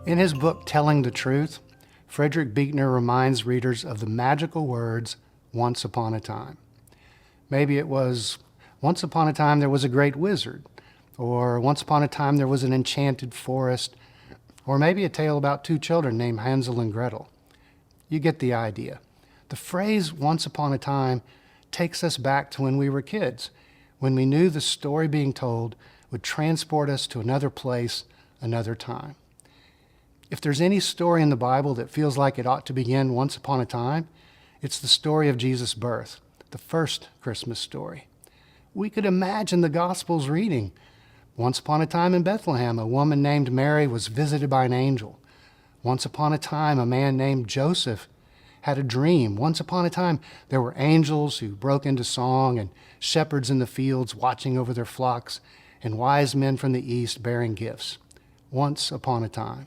In his book, Telling the Truth, Frederick Buechner reminds readers of the magical words, once upon a time. Maybe it was, once upon a time there was a great wizard, or once upon a time there was an enchanted forest, or maybe a tale about two children named Hansel and Gretel. You get the idea. The phrase, once upon a time, takes us back to when we were kids, when we knew the story being told would transport us to another place, another time. If there's any story in the Bible that feels like it ought to begin once upon a time, it's the story of Jesus' birth, the first Christmas story. We could imagine the Gospels reading, once upon a time in Bethlehem, a woman named Mary was visited by an angel. Once upon a time, a man named Joseph had a dream. Once upon a time, there were angels who broke into song and shepherds in the fields watching over their flocks and wise men from the east bearing gifts. Once upon a time.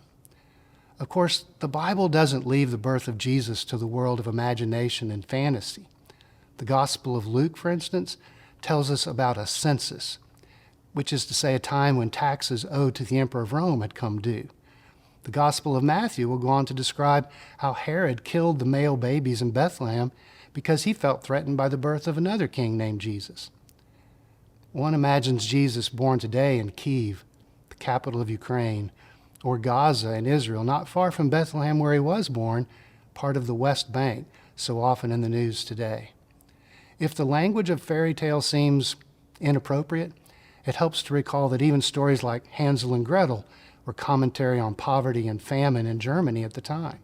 Of course, the Bible doesn't leave the birth of Jesus to the world of imagination and fantasy. The Gospel of Luke, for instance, tells us about a census, which is to say a time when taxes owed to the Emperor of Rome had come due. The Gospel of Matthew will go on to describe how Herod killed the male babies in Bethlehem because he felt threatened by the birth of another king named Jesus. One imagines Jesus born today in Kiev, the capital of Ukraine, or Gaza in Israel, not far from Bethlehem where he was born, part of the West Bank, so often in the news today. If the language of fairy tale seems inappropriate, it helps to recall that even stories like Hansel and Gretel were commentary on poverty and famine in Germany at the time.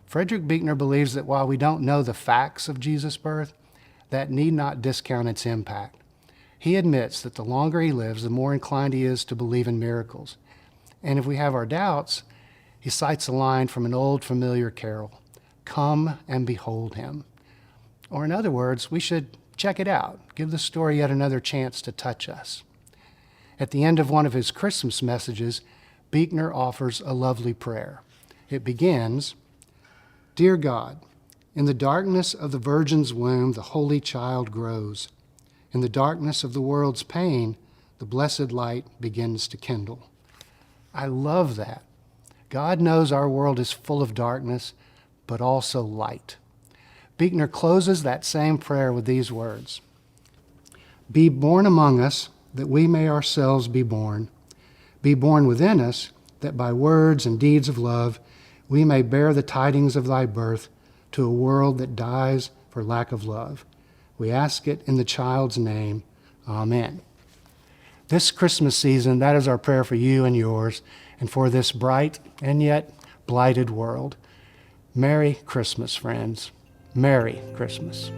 Frederick Buechner believes that while we don't know the facts of Jesus' birth, that need not discount its impact. He admits that the longer he lives, the more inclined he is to believe in miracles. And if we have our doubts, he cites a line from an old familiar carol, "Come and behold him." Or in other words, we should check it out, give the story yet another chance to touch us. At the end of one of his Christmas messages, Buechner offers a lovely prayer. It begins, "Dear God, in the darkness of the Virgin's womb, the Holy Child grows. In the darkness of the world's pain, the blessed light begins to kindle." I love that. God knows our world is full of darkness, but also light. Buechner closes that same prayer with these words, "Be born among us, that we may ourselves be born. Be born within us, that by words and deeds of love we may bear the tidings of thy birth to a world that dies for lack of love. We ask it in the child's name. Amen." This Christmas season, that is our prayer for you and yours, and for this bright and yet blighted world. Merry Christmas, friends. Merry Christmas.